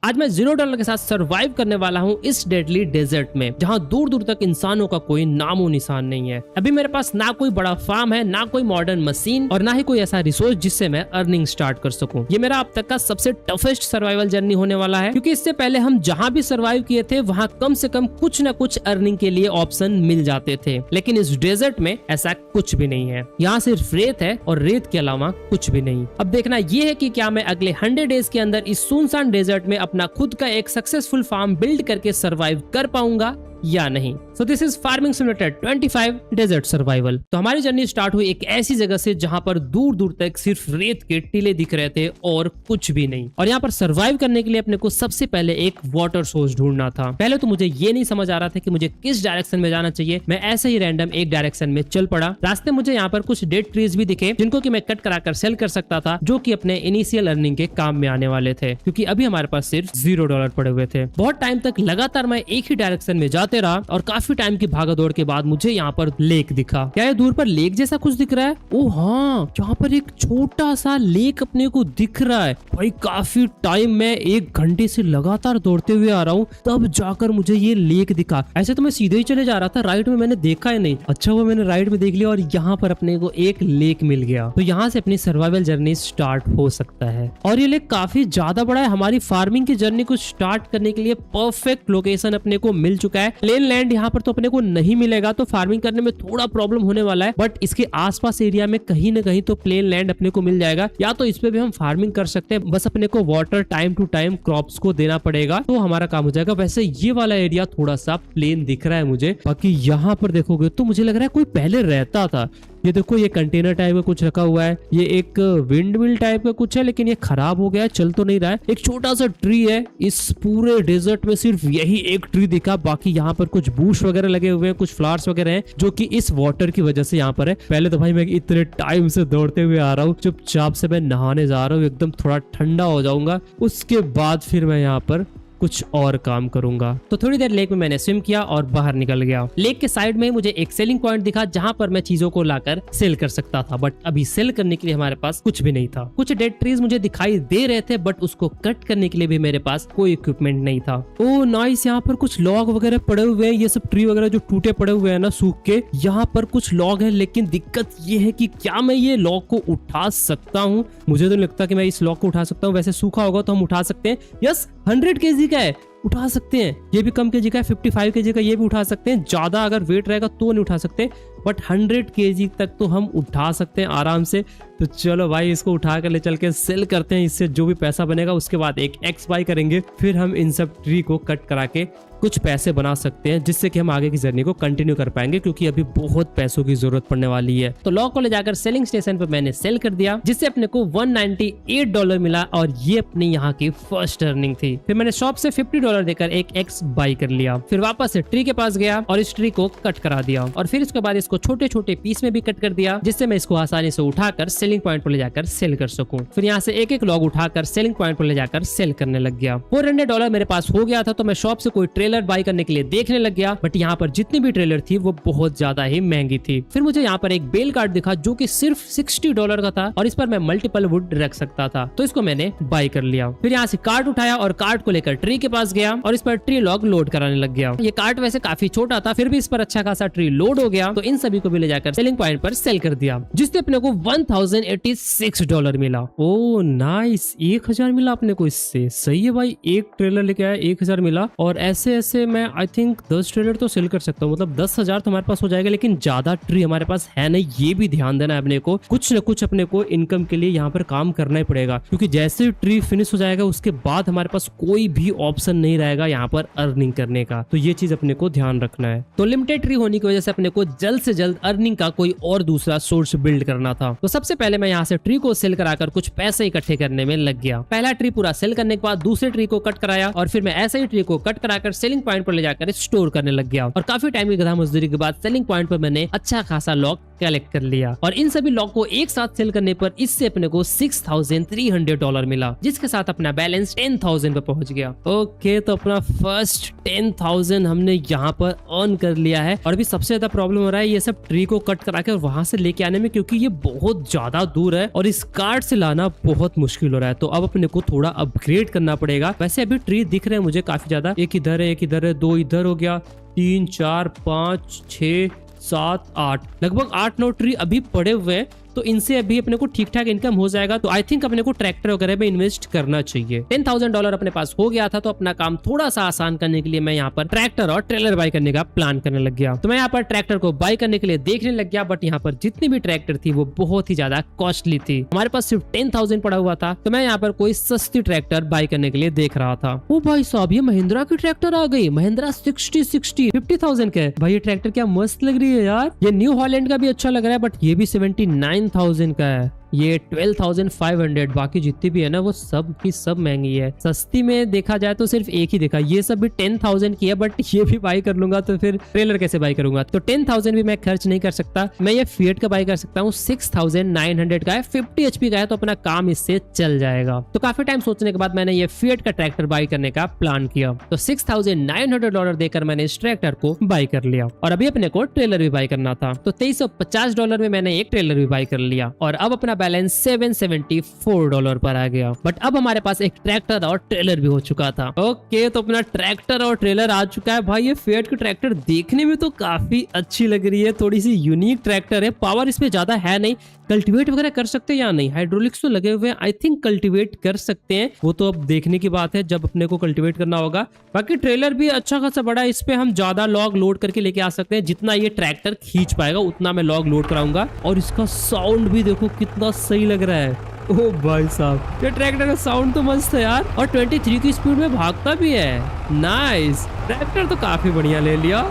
आज मैं $0 के साथ सरवाइव करने वाला हूँ इस डेडली डेजर्ट में, जहाँ दूर दूर तक इंसानों का कोई नामो निशान नहीं है। अभी मेरे पास ना कोई बड़ा फार्म है, ना कोई मॉडर्न मशीन और ना ही कोई ऐसा रिसोर्स जिससे मैं अर्निंग स्टार्ट कर सकूं। ये मेरा अब तक का सबसे टफेस्ट सर्वाइवल जर्नी होने वाला है, क्योंकि इससे पहले हम जहाँ भी सर्वाइव किए थे वहाँ कम से कम कुछ न कुछ अर्निंग के लिए ऑप्शन मिल जाते थे, लेकिन इस डेजर्ट में ऐसा कुछ भी नहीं है। यहाँ सिर्फ रेत है और रेत के अलावा कुछ भी नहीं। अब देखना ये है कि क्या मैं अगले 100 डेज के अंदर इस सुनसान डेजर्ट में अपना खुद का एक सक्सेसफुल फार्म बिल्ड करके सरवाइव कर पाऊंगा या नहीं। So this is farming simulator 25 desert survival. तो हमारी जर्नी स्टार्ट हुई एक ऐसी जगह से जहां पर दूर दूर तक सिर्फ रेत के टीले दिख रहे थे और कुछ भी नहीं। और यहाँ पर सर्वाइव करने के लिए अपने को सबसे पहले एक वाटर सोर्स ढूंढना था। पहले तो मुझे ये नहीं समझ आ रहा था कि मुझे किस डायरेक्शन में जाना चाहिए। मैं ऐसे ही रैंडम एक डायरेक्शन में चल पड़ा। रास्ते मुझे यहाँ पर कुछ डेड ट्रीज भी दिखे जिनको कि मैं कट कराकर सेल कर सकता था, जो कि अपने इनिशियल अर्निंग के काम में आने वाले थे, क्योंकि अभी हमारे पास सिर्फ $0 पड़े हुए थे। बहुत टाइम तक लगातार मैं एक ही डायरेक्शन में जाते रहा और काफी टाइम की भागदौड़ के बाद मुझे यहाँ पर लेक दिखा। क्या ये दूर पर लेक जैसा कुछ दिख रहा है? ओह हाँ, यहाँ पर एक छोटा सा लेक अपने को दिख रहा है। भाई काफी टाइम में 1 घंटे से लगातार दौड़ते हुए आ रहा हूँ, तब जाकर मुझे ये लेक दिखा। ऐसे तो मैं सीधे ही चले जा रहा था, राइट में मैंने देखा ही नहीं। अच्छा वो मैंने राइट में देख लिया और यहाँ पर अपने को एक लेक मिल गया। तो यहाँ से अपनी सर्वाइवल जर्नी स्टार्ट हो सकता है। और ये लेक काफी ज्यादा बड़ा है। हमारी फार्मिंग की जर्नी को स्टार्ट करने के लिए परफेक्ट लोकेशन अपने को मिल चुका है। प्लेन लैंड यहाँ पर तो अपने को नहीं मिलेगा, तो फार्मिंग करने में थोड़ा प्रॉब्लम होने वाला है, बट इसके आसपास एरिया में कहीं ना कहीं तो प्लेन लैंड अपने को मिल जाएगा, या तो इस पे भी हम फार्मिंग कर सकते हैं। बस अपने को water time to time crops को देना पड़ेगा, तो हमारा काम हो जाएगा। वैसे ये वाला एरिया थोड़ा सा प्लेन दिख रहा है मुझे, बाकी यहाँ पर देखोगे तो मुझे लग रहा है कोई पहले रहता था। ये देखो ये कंटेनर टाइप का कुछ रखा हुआ है, ये एक विंड मिल टाइप का कुछ है, लेकिन ये खराब हो गया है, चल तो नहीं रहा है। एक छोटा सा ट्री है, इस पूरे डेजर्ट में सिर्फ यही एक ट्री दिखा। बाकी यहाँ पर कुछ बूश वगैरह लगे हुए हैं, कुछ फ्लावर्स वगैरह हैं, जो कि इस वाटर की वजह से यहाँ पर है। पहले तो भाई मैं इतने टाइम से दौड़ते हुए आ रहा हूँ, चुपचाप से मैं नहाने जा रहा हूँ, एकदम थोड़ा ठंडा हो जाऊंगा, उसके बाद फिर मैं यहाँ पर कुछ और काम करूंगा। तो थोड़ी देर लेक में मैंने स्विम किया और बाहर निकल गया। लेक के साइड में मुझे एक सेलिंग पॉइंट दिखा, जहां पर मैं चीजों को लाकर सेल कर सकता था, बट अभी सेल करने के लिए हमारे पास कुछ भी नहीं था। कुछ डेड ट्रीज मुझे दिखाई दे रहे थे, बट उसको कट करने के लिए भी मेरे पास कोई इक्विपमेंट नहीं था। ओह नाइस, यहाँ पर कुछ लॉग वगैरह पड़े हुए हैं। ये सब ट्री वगैरह जो टूटे पड़े हुए हैं ना सूख के, यहाँ पर कुछ लॉग है, लेकिन दिक्कत ये है कि क्या मैं ये लॉग को उठा सकता हूँ? मुझे तो लगता कि मैं इस लॉग को उठा सकता हूँ। वैसे सूखा होगा तो हम उठा सकते हैं। यस, 100 kg का है, उठा सकते हैं। ये भी कम केजी का है, 55 kg का, ये भी उठा सकते हैं। ज्यादा अगर वेट रहेगा तो नहीं उठा सकते, बट 100 kg तक तो हम उठा सकते हैं आराम से। तो चलो भाई इसको उठा कर ले चल के सेल करते हैं। इससे जो भी पैसा बनेगा उसके बाद एक एक्स बाई करेंगे, फिर हम इन सब ट्री को कट करा के कुछ पैसे बना सकते हैं, जिससे कि हम आगे की जर्नी को कंटिन्यू कर पाएंगे, क्योंकि अभी बहुत पैसों की जरूरत पड़ने वाली है। तो लॉग को ले जाकर सेलिंग स्टेशन पे मैंने सेल कर दिया, जिससे अपने को $198 मिला, और ये अपनी यहाँ की फर्स्ट अर्निंग थी। फिर मैंने शॉप से $50 देकर एक एक्स बाई कर लिया। फिर वापस से ट्री के पास गया और इस ट्री को कट करा दिया, और फिर इसके बाद इसको छोटे छोटे पीस में भी कट कर दिया, जिससे मैं इसको आसानी से उठाकर सेलिंग पॉइंट पर ले जाकर सेल कर सकूं। फिर यहाँ से एक एक लॉग उठाकर सेलिंग पॉइंट पर ले जाकर सेल करने लग गया। $400 मेरे पास हो गया था, तो मैं शॉप से कोई ट्रेलर बाई करने के लिए देखने लग गया, बट यहाँ पर जितनी भी ट्रेलर थी वो बहुत ज्यादा ही महंगी थी। फिर मुझे यहाँ पर एक बेल कार्ड दिखा, जो कि सिर्फ $60 का था, और इस पर मैं मल्टीपल वुड रख सकता था, तो इसको मैंने बाई कर लिया। फिर यहाँ से कार्ट उठाया और कार्ट को लेकर ट्री के पास गया और इस पर ट्री लॉग लोड कराने लग गया। ये कार्ट वैसे काफी छोटा था, फिर भी इस पर अच्छा खासा ट्री लोड हो गया, तो इन सभी को भी ले जाकर सेलिंग पॉइंट पर सेल कर दिया, जिससे अपने को $1086 मिला। ओ नाइस, 1000 मिला अपने को इससे। सही है भाई, एक ट्रेलर लेके आया, 1000 मिला, और ऐसे ऐसे मैं आई थिंक 10 ट्रेलर तो सेल कर सकता हूँ, मतलब 10,000 तो हमारे पास हो जाएगा। लेकिन ज्यादा ट्री हमारे पास है नहीं, ये भी ध्यान देना है अपने को। कुछ न कुछ अपने को इनकम के लिए यहाँ पर काम करना ही पड़ेगा, क्योंकि जैसे ट्री फिनिश हो जाएगा उसके बाद हमारे पास कोई भी ऑप्शन नहीं रहेगा यहाँ पर अर्निंग करने का। तो ये चीज अपने को ध्यान रखना है। तो लिमिटेड ट्री होने की वजह से अपने को जल्द से जल्द अर्निंग का कोई और दूसरा सोर्स बिल्ड करना था। तो सबसे पहले मैं यहाँ से ट्री को सेल कराकर कुछ पैसे इकट्ठे करने में लग गया। पहला ट्री पूरा सेल करने के बाद दूसरे ट्री को कट कराया, और फिर मैं ऐसे ही ट्री को कट कराकर सेलिंग पॉइंट पर ले जाकर स्टोर करने लग गया। और काफी टाइम की गधा मजदूरी के बाद सेलिंग पॉइंट पर मैंने अच्छा खासा लॉग कलेक्ट कर लिया, और इन सभी लॉग को एक साथ सेल करने पर इससे अपने को $6300 मिला, जिसके साथ अपना बैलेंस 10,000 पे पहुंच गया। ओके ओके, तो अपना फर्स्ट 10,000 हमने यहाँ पर अर्न कर लिया है। और अभी सबसे ज्यादा प्रॉब्लम हो रहा है ये सब ट्री को कट करा के और वहां से लेके आने में, क्योंकि ये बहुत ज्यादा दूर है और इस कार्ट से लाना बहुत मुश्किल हो रहा है। तो अब अपने को थोड़ा अपग्रेड करना पड़ेगा। वैसे अभी ट्री दिख रहे हैं मुझे काफी ज्यादा, एक इधर है, एक इधर है, 2 इधर हो गया, 3 4 5 6 7 8, लगभग 8-9 ट्री अभी पड़े हुए हैं। तो इनसे अभी अपने को ठीक ठाक इनकम हो जाएगा। तो आई थिंक अपने को ट्रैक्टर वगैरह में इन्वेस्ट करना चाहिए। $10,000 अपने पास हो गया था, तो अपना काम थोड़ा सा आसान करने के लिए मैं यहाँ पर ट्रैक्टर और ट्रेलर बाय करने का प्लान करने लग गया। तो मैं यहाँ पर ट्रैक्टर को बाय करने के लिए देखने लग गया, बट यहाँ पर जितनी भी ट्रैक्टर थी वो बहुत ही ज्यादा कॉस्टली थी। हमारे पास सिर्फ 10,000 पड़ा हुआ था, तो मैं यहाँ पर कोई सस्ती ट्रैक्टर बाय करने के लिए देख रहा था। ओ भाई साहब, ये महिंद्रा की ट्रैक्टर आ गई, महिंद्रा 60 50,000 का है भाई। ये ट्रैक्टर क्या मस्त लग रही है यार। ये न्यू हॉलैंड का भी अच्छा लग रहा है, बट ये भी 79,000 का है। ये 12,500, बाकी जितनी भी है ना वो सब की सब महंगी है। सस्ती में देखा जाए तो सिर्फ एक ही देखा, ये सब भी 10,000 की है, बट ये भी बाई कर लूंगा तो फिर ट्रेलर कैसे बाई करूंगा। तो 10,000 भी मैं खर्च नहीं कर सकता। मैं ये फिएट का बाई कर सकता हूँ, 6,900 का है, 50 HP का है, तो अपना काम इससे चल जाएगा। तो काफी टाइम सोचने के बाद मैंने ये फिएट का ट्रैक्टर बाई करने का प्लान किया। तो $6,900 देकर मैंने इस ट्रैक्टर को बाई कर लिया। और अभी अपने को ट्रेलर भी बाई करना था, तो $2350 में मैंने एक ट्रेलर भी बाई कर लिया। और अब अपना बैलेंस $774 पर आ गया। बट अब हमारे पास एक ट्रैक्टर और ट्रेलर भी हो चुका था। ओके, तो अपना ट्रैक्टर और ट्रेलर आ चुका है भाई। ये फिएट की ट्रैक्टर देखने में तो काफी अच्छी लग रही है, थोड़ी सी यूनिक ट्रैक्टर है। पावर इसमें ज्यादा है नहीं। कल्टीवेट वगैरह कर सकते हैं या नहीं, हाइड्रोलिक्स तो लगे हुए हैं, आई थिंक कल्टीवेट कर सकते हैं। वो तो अब देखने की बात है जब अपने को कल्टीवेट करना होगा। बाकी ट्रेलर भी अच्छा खासा बड़ा है, इस पे हम ज्यादा लॉग लोड करके लेके आ सकते हैं। जितना ये ट्रैक्टर खींच पाएगा उतना मैं लॉग लोड कराऊंगा। और इसका साउंड भी देखो कितना सही लग रहा है। ओ भाई साहब, ये ट्रैक्टर का साउंड तो मस्त है यार। और 23 की स्पीड में भागता भी है। नाइस, ट्रैक्टर तो काफी बढ़िया ले लिया।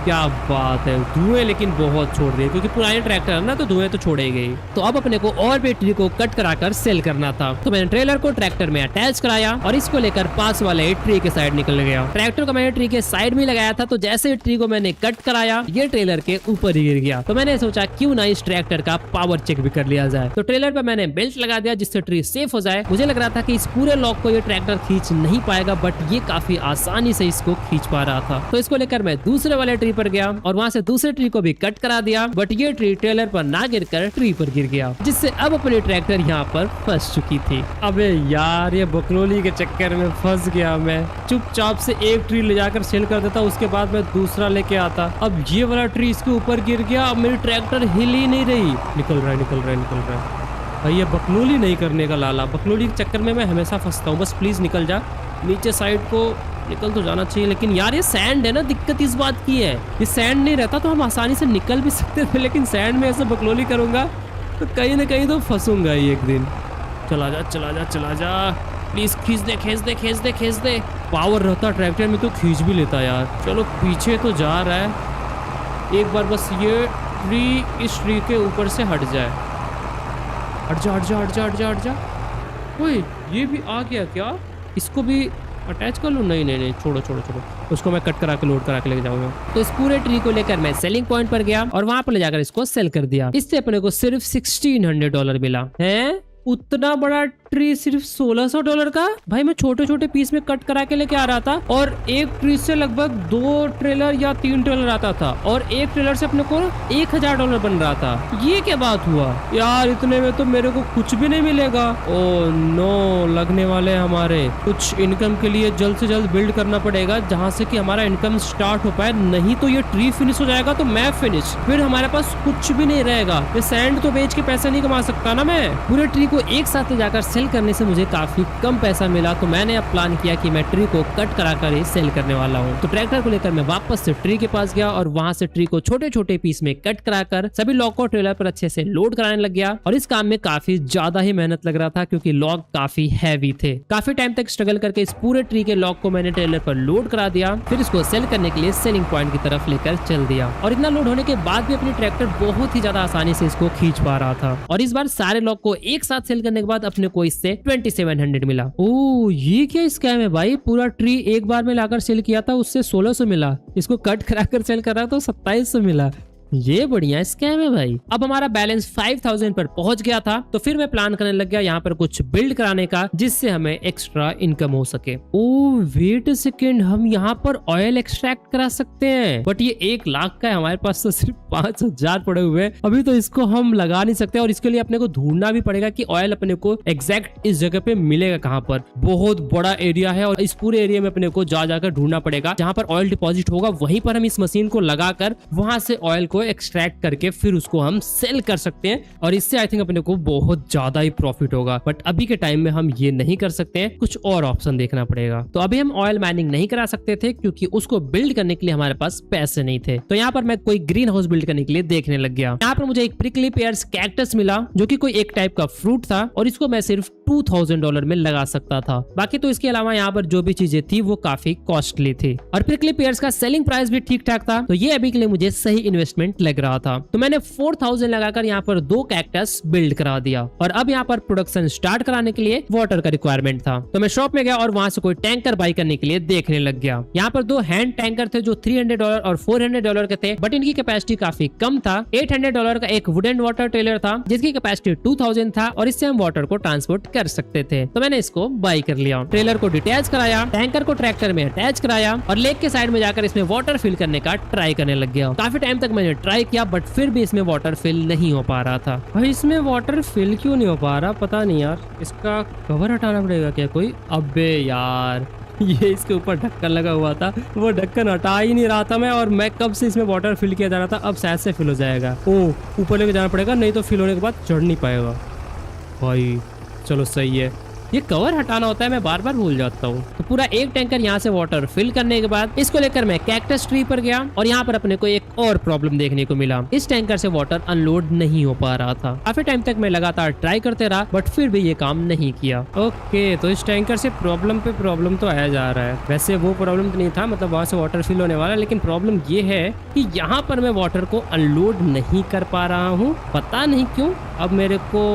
क्या बात है। धुएं लेकिन बहुत छोड़ रही है, क्योंकि पुराने ट्रैक्टर है ना, तो धुएं तो छोड़ेंगे ही। तो अब अपने को और भी ट्री को कट कराकर सेल करना था। तो मैंने ट्रेलर को ट्रैक्टर में अटैच कराया और इसको लेकर पास वाले ट्री के साइड निकल गया। ट्रैक्टर को मैंने ट्री के साइड में लगाया था, तो जैसे ट्री को मैंने कट कराया ये ट्रेलर के ऊपर ही गिर गया। तो मैंने सोचा क्यों ना इस ट्रैक्टर का पावर चेक भी कर लिया जाए। तो ट्रेलर पर मैंने बेल्ट लगा दिया जिससे ट्री सेफ हो जाए। मुझे लग रहा था कि इस पूरे लॉक को ये ट्रैक्टर खींच नहीं पाएगा, बट ये काफी आसानी से इसको खींच पा रहा था। तो इसको लेकर मैं दूसरे वाले ट्री पर गया और वहां से दूसरे ट्री को भी कट करा दिया, बट ये ट्री ट्रेलर पर ना गिरकर ट्री पर गिर गया, जिससे अब अपनी ट्रैक्टर यहाँ पर फंस चुकी थी। अबे यार, ये बकलोली के चक्कर में फंस गया मैं। चुपचाप से एक ट्री ले जाकर सेल कर देता, उसके बाद मैं दूसरा लेके आता। अब ये वाला ट्री इसके ऊपर गिर गया। अब मेरी ट्रैक्टर हिल ही नहीं रही। निकल रहा है भाई। ये बकलोली नहीं करने का लाला, बकलोली के चक्कर में मैं हमेशा फंसता हूँ। बस प्लीज निकल जा। नीचे साइड को निकल तो जाना चाहिए, लेकिन यार ये सैंड है ना, दिक्कत इस बात की है। ये सैंड नहीं रहता तो हम आसानी से निकल भी सकते थे, लेकिन सैंड में ऐसे बकलोली करूंगा तो कहीं ना कहीं तो फंसूंगा ही एक दिन। चला जा प्लीज, खींच दे। पावर रहता ट्रैक्टर में तो खींच भी लेता यार। चलो पीछे तो जा रहा है, एक बार बस ये ट्री इस ट्री के ऊपर से हट जाए। हट जा। ओए, ये भी आ गया क्या? इसको भी अटैच कर लूँ? नहीं, छोड़ो। उसको मैं कट करा के लोड करा के लेके जाऊंगा। तो इस पूरे ट्री को लेकर मैं सेलिंग पॉइंट पर गया और वहां पर ले जाकर इसको सेल कर दिया। इससे अपने को सिर्फ $1,600 मिला है। उतना बड़ा ट्री सिर्फ $1,600 का? भाई मैं छोटे छोटे पीस में कट करा के लेके आ रहा था और एक ट्री से लगभग 2 ट्रेलर या 3 ट्रेलर आता था और एक ट्रेलर से अपने को $1,000 बन रहा था। ये क्या बात हुआ यार? इतने में तो मेरे को कुछ भी नहीं मिलेगा। ओ नो, लगने वाले हमारे कुछ इनकम के लिए जल्द से जल्द बिल्ड करना पड़ेगा, जहाँ से कि हमारा इनकम स्टार्ट हो पाए। नहीं तो ये ट्री फिनिश हो जाएगा तो मैं फिनिश, फिर हमारे पास कुछ भी नहीं रहेगा। ये सैंड तो बेच के पैसा नहीं कमा सकता ना मैं। पूरे ट्री को एक साथ ले जाकर सेल करने से मुझे काफी कम पैसा मिला, तो मैंने अब प्लान किया कि मैं ट्री को कट कराकर ही सेल करने वाला हूँ। तो ट्रैक्टर को लेकर मैं वापस से ट्री के पास गया और वहां से ट्री को छोटे छोटे पीस में कट कराकर सभी लॉग को ट्रेलर पर अच्छे से लोड कराने लग गया। और इस काम में काफी ज्यादा ही मेहनत लग रहा था, क्योंकि लॉग काफी हैवी थे। काफी टाइम तक स्ट्रगल करके इस पूरे ट्री के लॉग को मैंने ट्रेलर पर लोड करा दिया। फिर इसको सेल करने के लिए सेलिंग पॉइंट की तरफ लेकर चल दिया। और इतना लोड होने के बाद भी अपनी ट्रैक्टर बहुत ही ज्यादा आसानी से इसको खींच पा रहा था। और इस बार सारे लॉग को एक साथ सेल करने के बाद अपने को इससे 2700 मिला। ओ, ये क्या स्कैम है भाई? पूरा ट्री एक बार में लाकर सेल किया था, उससे 1600 मिला। इसको कट कराकर सेल करा तो 2700 मिला। ये बढ़िया स्कैम है भाई। अब हमारा बैलेंस 5000 पर पहुंच गया था, तो फिर मैं प्लान करने लग गया यहाँ पर कुछ बिल्ड कराने का जिससे हमें एक्स्ट्रा इनकम हो सके। ओ वेट अ सेकेंड, हम यहाँ पर ऑयल एक्सट्रैक्ट करा सकते हैं, बट ये 1 लाख का है, हमारे पास तो सिर्फ 5000 पड़े हुए हैं। अभी तो इसको हम लगा नहीं सकते और इसके लिए अपने को ढूंढना भी पड़ेगा कि ऑयल अपने को एग्जैक्ट इस जगह पे मिलेगा कहाँ पर। बहुत बड़ा एरिया है और इस पूरे एरिया में अपने को जाकर ढूंढना पड़ेगा। जहाँ पर ऑयल डिपॉजिट होगा वहीं पर हम इस मशीन को लगाकर वहां से ऑयल को एक्सट्रैक्ट करके फिर उसको हम सेल कर सकते हैं और इससे आई थिंक अपने को बहुत ज्यादा ही प्रॉफिट होगा। बट अभी के टाइम में हम ये नहीं कर सकते हैं, कुछ और ऑप्शन देखना पड़ेगा। तो अभी हम ऑयल माइनिंग नहीं करा सकते थे क्योंकि उसको बिल्ड करने के लिए हमारे पास पैसे नहीं थे। तो यहाँ पर मैं कोई ग्रीन हाउस बिल्ड करने के लिए देखने लग गया। यहाँ पर मुझे एक प्रिकली पेयर्स कैक्टस मिला जो कि कोई एक टाइप का फ्रूट था और इसको मैं सिर्फ $2000 में लगा सकता था। बाकी तो इसके अलावा यहाँ पर जो भी चीजें थी वो काफी कॉस्टली थी और प्रिकली पेयर्स का सेलिंग प्राइस भी ठीक ठाक था। तो ये अभी के लिए मुझे सही इन्वेस्टमेंट लग रहा था। तो मैंने 4000 लगाकर यहाँ पर 2 कैक्टस बिल्ड करा दिया और अब यहाँ पर प्रोडक्शन स्टार्ट कराने के लिए वाटर का रिक्वायरमेंट था। तो मैं शॉप में गया और वहां से कोई टैंकर बाई करने के लिए देखने लग गया। यहाँ पर 2 हैंड टैंकर थे जो $300 और $400 के थे, बट इनकी कैपेसिटी काफी कम था। $800 का एक वुडन वाटर ट्रेलर था जिसकी कैपेसिटी 2000 था और इससे हम वाटर को ट्रांसपोर्ट कर सकते थे। तो मैंने इसको बाई कर लिया। ट्रेलर को डिटैच कराया, टैंकर को ट्रैक्टर में अटैच कराया और लेक के साइड में जाकर इसमें वाटर फिल करने का ट्राई करने लग गया। काफी टाइम तक मैंने ट्राई किया बट फिर भी इसमें वाटर फिल नहीं हो पा रहा था। भाई इसमें वाटर फिल क्यों नहीं हो पा रहा पता नहीं यार, इसका कवर हटाना पड़ेगा क्या कोई? अबे यार ये इसके ऊपर ढक्कन लगा हुआ था, वो ढक्कन हटा ही नहीं रहा था मैं, और मैं कब से इसमें वाटर फिल किया जा रहा था। अब शायद से फिल हो जाएगा। ओ ऊपर लेके जाना पड़ेगा, नहीं तो फिल होने के बाद चढ़ नहीं पाएगा भाई। चलो सही है, ये कवर हटाना होता है, मैं बार बार भूल जाता हूँ। तो पूरा एक टैंकर यहाँ से वाटर फिल करने के बाद इसको लेकर मैं कैक्टस ट्री पर गया और यहाँ पर अपने को एक और प्रॉब्लम देखने को मिला। इस टैंकर से वाटर अनलोड नहीं हो पा रहा था। काफी टाइम तक मैं लगातार ट्राई करते रहा बट फिर भी ये काम नहीं किया। ओके, तो इस टैंकर से प्रॉब्लम पे प्रॉब्लम तो आया जा रहा है। वैसे वो प्रॉब्लम तो नहीं था, मतलब वहां से वाटर फिल होने वाला, लेकिन प्रॉब्लम ये है कि यहाँ पर मैं वाटर को अनलोड नहीं कर पा रहा हूँ, पता नहीं क्यों। अब मेरे को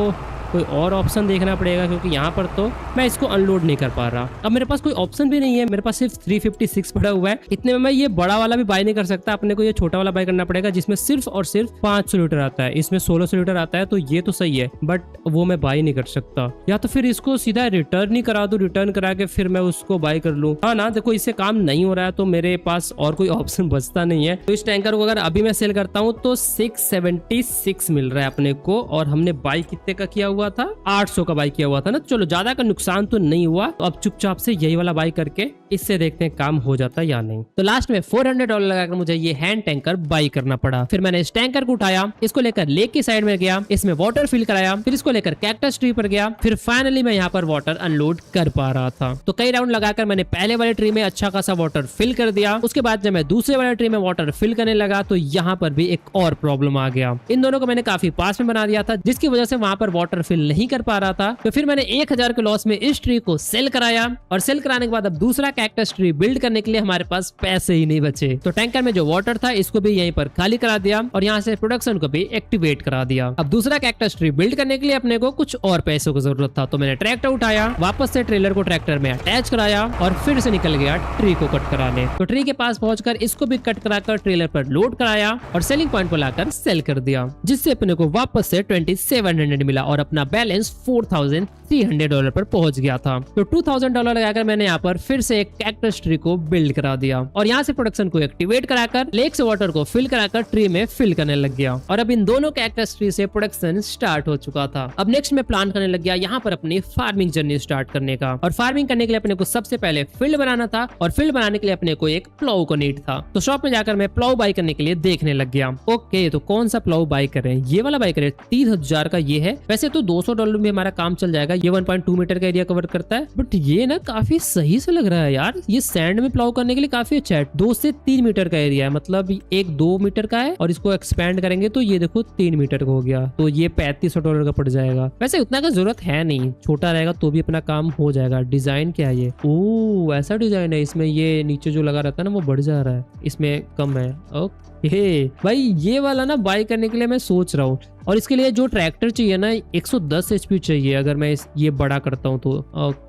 कोई और ऑप्शन देखना पड़ेगा क्योंकि यहाँ पर तो मैं इसको अनलोड नहीं कर पा रहा। अब मेरे पास कोई ऑप्शन भी नहीं है, मेरे पास सिर्फ 356 पड़ा हुआ है। इतने में मैं ये बड़ा वाला भी बाय नहीं कर सकता, अपने को ये छोटा वाला बाय करना पड़ेगा जिसमें सिर्फ और सिर्फ 500 लीटर आता है। इसमें 1600 लीटर आता है, तो ये तो सही है बट वो मैं बाय नहीं कर सकता। या तो फिर इसको सीधा रिटर्न ही करा दूं, रिटर्न करा के फिर मैं उसको बाय कर लूँ। हाँ ना, देखो इससे काम नहीं हो रहा है तो मेरे पास और कोई ऑप्शन बचता नहीं है। तो इस टैंकर को अगर अभी मैं सेल करता हूँ तो 676 मिल रहा है अपने को, और हमने बाय कितने का किया हुआ था? 800 का बाई किया हुआ था ना। चलो ज्यादा का नुकसान तो नहीं हुआ, तो अब चुपचाप से यही वाला बाई करके इससे देखते हैं काम हो जाता है या नहीं। तो लास्ट में $400 लगाकर मुझे ये हैंड टैंकर बाई करना पड़ा। फिर मैंने इस टैंकर को उठाया, इसको लेकर लेक की साइड में गया, इसमें वाटर फिल कराया, फिर इसको लेकर कैक्टस ट्री पर गया, फिर फाइनली मैं यहाँ पर वाटर अनलोड कर पा रहा था। तो कई राउंड लगाकर मैंने पहले वाले ट्री में अच्छा खासा वाटर फिल कर दिया। उसके बाद जब मैं दूसरे वाले ट्री में वाटर फिल करने लगा तो यहाँ पर भी एक और प्रॉब्लम आ गया। इन दोनों को मैंने काफी पास में बना दिया था जिसकी वजह से वहां पर वाटर फिल नहीं कर पा रहा था। तो फिर मैंने 1000 के लॉस में इस ट्री को सेल कराया, और सेल कराने के बाद अब दूसरा कैक्टस ट्री बिल्ड करने के लिए हमारे पास पैसे ही नहीं बचे। तो टैंकर में जो वाटर था इसको भी यहीं पर खाली करा दिया और यहाँ से प्रोडक्शन को भी एक्टिवेट करा दिया। अब दूसरा कैक्टस ट्री बिल्ड करने के लिए अपने को कुछ और पैसों की जरूरत था। तो मैंने ट्रैक्टर उठाया, वापस से ट्रेलर को ट्रैक्टर में अटैच कराया और फिर से निकल गया ट्री को कट कराने। तो ट्री के पास पहुंचकर इसको भी कट कराकर ट्रेलर पर लोड कराया और सेलिंग पॉइंट पर लाकर सेल कर दिया, जिससे अपने को वापस से 2700 मिला और अपना बैलेंस $4300 पर पहुंच गया था। तो $2000 लगाकर मैंने यहाँ पर फिर से एक कैक्टस ट्री को बिल्ड करा दिया और यहाँ से प्रोडक्शन को एक्टिवेट कराकर लेक से वाटर को फिल कराकर ट्री में फिल करने लग गया। और अब इन दोनों कैक्टस ट्री से प्रोडक्शन स्टार्ट हो चुका था। अब नेक्स्ट में प्लान करने लग गया यहाँ पर अपनी फार्मिंग जर्नी स्टार्ट करने का। और फार्मिंग करने के लिए अपने को सबसे पहले फील्ड बनाना था, और फील्ड बनाने के लिए अपने को एक प्लाउ को नीड था। तो शॉप में जाकर मैं प्लाउ बाई करने के लिए देखने लग गया। ओके, तो कौन सा प्लाउ बाई करें? ये वाला बाई करें, 30,000 का ये है। वैसे तो $200 में हमारा काम चल जाएगा, ये 1.2 मीटर का एरिया कवर करता है, बट ये ना काफी सही से लग रहा है यार। ये सैंड में प्लाउ करने के लिए काफी अच्छा है। 2 से 3 मीटर का एरिया है, मतलब एक 2 मीटर का है, और इसको एक्सपेंड करेंगे तो ये देखो 3 मीटर का हो गया। तो ये $3500 का पड़ जाएगा। वैसे उतना का जरूरत है नहीं, छोटा रहेगा तो भी अपना काम हो जाएगा। डिजाइन क्या है ये? ओ ऐसा डिजाइन है, इसमें ये नीचे जो लगा रहता है ना वो बढ़ जा रहा है, इसमें कम है। ओके भाई, ये वाला ना बाई करने के लिए मैं सोच रहा हूँ। और इसके लिए जो ट्रैक्टर चाहिए ना 110 HP चाहिए अगर मैं ये बड़ा करता हूँ तो।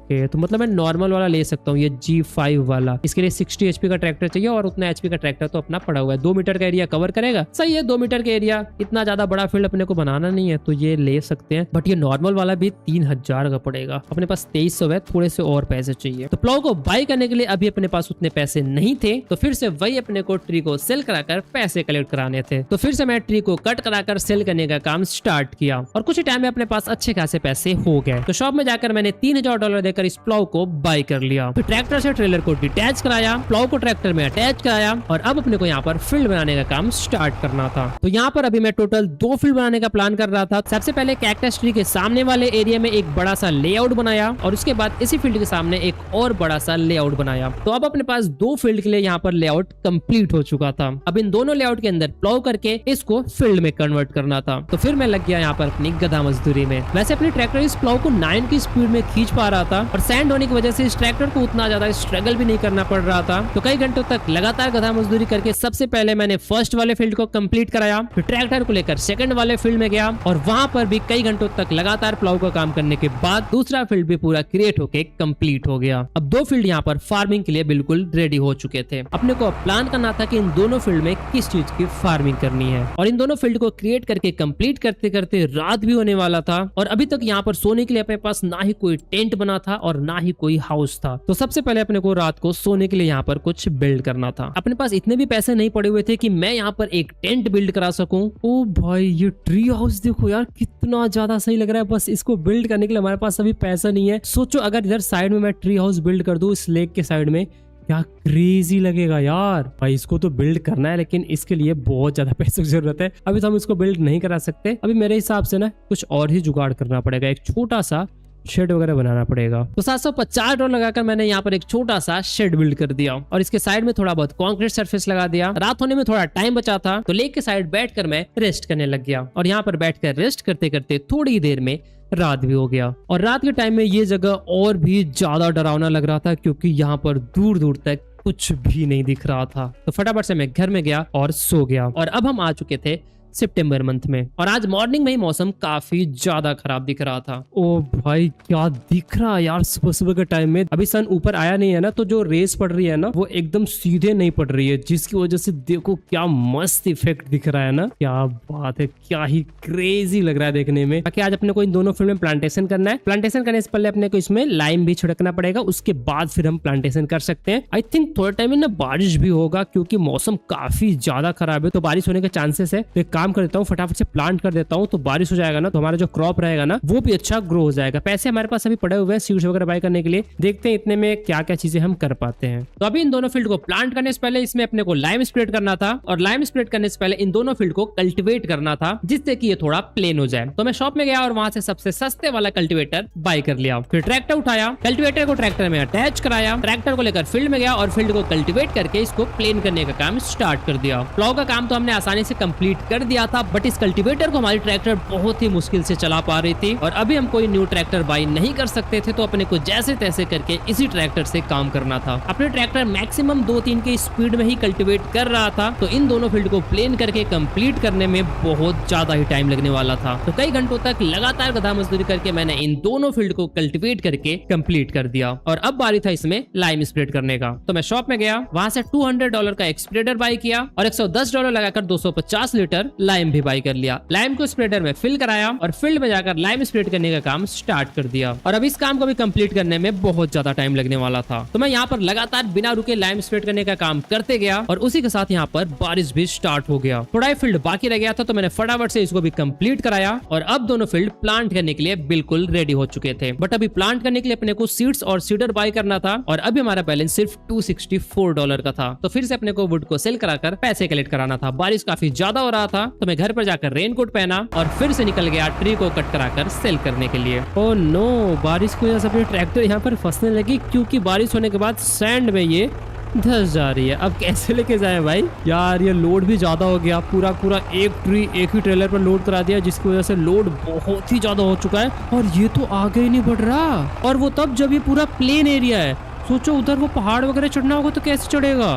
ओके, तो मतलब मैं नॉर्मल वाला ले सकता हूँ, ये G5 वाला। इसके लिए 60 HP का ट्रैक्टर चाहिए और उतना HP का ट्रैक्टर तो अपना पड़ा हुआ है। 2 मीटर का एरिया कवर करेगा, सही है। 2 मीटर का एरिया, इतना ज्यादा बड़ा फील्ड अपने को बनाना नहीं है, तो ये ले सकते हैं। बट ये नॉर्मल वाला भी 3000 का पड़ेगा, अपने पास 2300 है, थोड़े से और पैसे चाहिए। तो प्लाउ को बाई करने के लिए अभी अपने पास उतने पैसे नहीं थे, तो फिर से वही अपने को ट्री को सेल कराकर पैसे कलेक्ट कराने थे। तो फिर से मैं ट्री को कट कराकर सेल करने का काम स्टार्ट किया और कुछ ही टाइम में अपने पास अच्छे खासे पैसे हो गए। तो शॉप में जाकर मैंने $3000 देकर इस प्लाउ को बाई कर लिया। फिर ट्रैक्टर से ट्रेलर को डिटैच कराया, प्लाउ को ट्रैक्टर में अटैच कराया और अब अपने को यहाँ पर फील्ड बनाने का काम स्टार्ट करना था। तो यहाँ पर अभी मैं टोटल 2 फील्ड बनाने का प्लान कर रहा था। सबसे पहले कैक्टस ट्री के सामने वाले एरिया में एक बड़ा सा लेआउट बनाया और उसके बाद इसी फील्ड के सामने एक और बड़ा सा लेआउट बनाया। तो अब अपने पास 2 फील्ड के लिए यहाँ पर लेआउट कंप्लीट हो चुका था। अब इन दोनों लेआउट के अंदर प्लाउ करके इसको फील्ड में कन्वर्ट करना था। तो फिर मैं लग गया यहाँ पर अपनी गधा मजदूरी में। वैसे अपनी ट्रैक्टर इस प्लाउ को 9 की स्पीड में खींच पा रहा था और सैंड होने की वजह से इस ट्रैक्टर को उतना ज्यादा स्ट्रगल भी नहीं करना पड़ रहा था। तो कई घंटों तक लगातार गधा मजदूरी करके सबसे पहले मैंने फर्स्ट वाले फील्ड को कंप्लीट कराया, फिर ट्रैक्टर को लेकर सेकंड वाले फील्ड में गया और वहां पर भी कई घंटों तक लगातार प्लाउ का काम करने के बाद दूसरा फील्ड भी पूरा क्रिएट होके कंप्लीट हो गया। अब 2 फील्ड यहाँ पर फार्मिंग के लिए बिल्कुल रेडी हो चुके थे। अपने को प्लान करना था कि इन दोनों फील्ड में किस चीज की फार्मिंग करनी है और इन दोनों फील्ड को क्रिएट करके कंप्लीट करते करते रात भी होने वाला था और अभी तक यहाँ पर सोने के लिए अपने पास ना ही कोई टेंट बना था और ना ही कोई हाउस था। तो सबसे पहले अपने को रात को सोने के लिए यहाँ पर कुछ बिल्ड करना था। अपने पास इतने भी पैसे नहीं पड़े हुए थे कि मैं यहाँ पर एक टेंट बिल्ड करा सकूं। ओ भाई, ये ट्री हाउस देखो यार, कितना ज्यादा सही लग रहा है। बस इसको बिल्ड करने के लिए हमारे पास अभी पैसा नहीं है। सोचो अगर इधर साइड में मैं ट्री हाउस बिल्ड कर दूं, इस लेक के साइड में, क्या क्रेजी लगेगा यार। भाई इसको तो बिल्ड करना है, लेकिन इसके लिए बहुत ज्यादा पैसों की जरूरत है। अभी तो हम इसको बिल्ड नहीं करा सकते। अभी मेरे हिसाब से ना कुछ और ही जुगाड़ करना पड़ेगा, एक छोटा सा शेड वगैरह बनाना पड़ेगा। तो $750 लगाकर मैंने यहाँ पर एक छोटा सा शेड बिल्ड कर दिया और इसके साइड में थोड़ा बहुत कंक्रीट सरफेस लगा दिया। रात होने में थोड़ा टाइम बचा था तो लेक के साइड बैठकर मैं रेस्ट करने लग गया और यहाँ पर बैठकर रेस्ट करते करते थोड़ी देर में रात भी हो गया। और रात के टाइम में ये जगह और भी ज्यादा डरावना लग रहा था क्योंकि यहाँ पर दूर दूर तक कुछ भी नहीं दिख रहा था। तो फटाफट से मैं घर में गया और सो गया। और अब हम आ चुके थे सितंबर मंथ में और आज मॉर्निंग में ही मौसम काफी ज्यादा खराब दिख रहा था। ओ भाई क्या दिख रहा है यार सुबह सुबह के टाइम में। अभी सन ऊपर आया नहीं है ना, तो जो रेस पड़ रही है ना वो एकदम सीधे नहीं पड़ रही है, जिसकी वजह से देखो क्या मस्त इफेक्ट दिख रहा है ना। क्या बात है, क्या ही क्रेजी लग रहा है देखने में। बाकी आज अपने को इन दोनों फील्ड में प्लांटेशन करना है। प्लांटेशन करने से पहले अपने को इसमें लाइम भी छिड़कना पड़ेगा, उसके बाद फिर हम प्लांटेशन कर सकते हैं। आई थिंक थोड़े टाइम में ना बारिश भी होगा क्योंकि मौसम काफी ज्यादा खराब है, तो बारिश होने के चांसेस है। तो काम कर देता हूँ, फटाफट से प्लांट कर देता हूँ, तो बारिश हो जाएगा ना तो हमारा जो क्रॉप रहेगा ना वो भी अच्छा ग्रो हो जाएगा। पैसे हमारे पास अभी पड़े हुए हैं सीड्स वगैरह बाय करने के लिए, देखते हैं इतने में क्या क्या चीजें हम कर पाते हैं। तो अभी इन दोनों फील्ड को प्लांट करने से पहले इसमें अपने को लाइम स्प्रेड करना था और लाइम स्प्रेड करने से पहले इन दोनों फील्ड को कल्टिवेट करना था जिससे कि ये थोड़ा प्लेन हो जाए। तो मैं शॉप में गया और वहां से सबसे सस्ते वाला कल्टिवेटर बाय कर लिया। फिर ट्रैक्टर उठाया, कल्टिवेटर को ट्रैक्टर में अटैच कराया, ट्रैक्टर को लेकर फील्ड में गया और फील्ड को कल्टिवेट करके इसको प्लेन करने का काम स्टार्ट कर दिया। प्लाउ का काम तो हमने आसानी से कंप्लीट कर दिया था, बट इस कल्टिवेटर को हमारी ट्रैक्टर बहुत ही मुश्किल से चला पा रही थी और अभी हम कोई न्यू ट्रैक्टर बाई नहीं कर सकते थे, तो अपने को जैसे तैसे करके इसी ट्रैक्टर से काम करना था। अपने ट्रैक्टर मैक्सिमम 2-3 की स्पीड में ही कल्टिवेट कर रहा था, तो इन दोनों फील्ड को प्लेन करके कंप्लीट करने में बहुत ज्यादा ही टाइम लगने वाला था। तो कई घंटों तक लगातार गधा मजदूरी करके मैंने इन दोनों फील्ड को कल्टिवेट करके कंप्लीट कर दिया और अब बारी था इसमें लाइम स्प्रेड करने का। तो मैं शॉप में गया, वहां से $200 का एक स्प्रेडर बाई किया और $110 लगाकर 250 लीटर लाइम भी बाई कर लिया। लाइम को स्प्रेडर में फिल कराया और फील्ड में जाकर लाइम स्प्रेड करने का काम स्टार्ट कर दिया और अब इस काम को भी कंप्लीट करने में बहुत ज्यादा टाइम लगने वाला था। तो मैं यहाँ पर लगातार बिना रुके लाइम स्प्रेड करने का काम करते गया और उसी के साथ यहाँ पर बारिश भी स्टार्ट हो गया। थोड़ा ही फील्ड बाकी रह गया था तो मैंने फटाफट से इसको भी कंप्लीट कराया और अब दोनों फील्ड प्लांट करने के लिए बिल्कुल रेडी हो चुके थे। बट अभी प्लांट करने के लिए अपने को सीड्स और सीडर बाय करना था और अभी हमारा बैलेंस सिर्फ $264 का था। तो फिर से अपने को वुड को सेल कराकर पैसे कलेक्ट कराना था। बारिश काफी ज्यादा हो रहा था तो मैं घर पर जाकर रेनकोट पहना और फिर से निकल गया ट्री को कट कराकर सेल करने के लिए। ओह नो, बारिश की वजह से अपनी ट्रैक्टर यहाँ पर फंसने लगी क्योंकि बारिश होने के बाद सैंड में ये धंस जा रही है। अब कैसे लेके जाए भाई यार, ये लोड भी ज्यादा हो गया। पूरा एक ट्री एक ही ट्रेलर पर लोड करा दिया जिसकी वजह से लोड बहुत ही ज्यादा हो चुका है और ये तो आगे ही नहीं बढ़ रहा। और वो तब जब ये पूरा प्लेन एरिया है। सोचो उधर वो पहाड़ वगैरह चढ़ना होगा तो कैसे चढ़ेगा।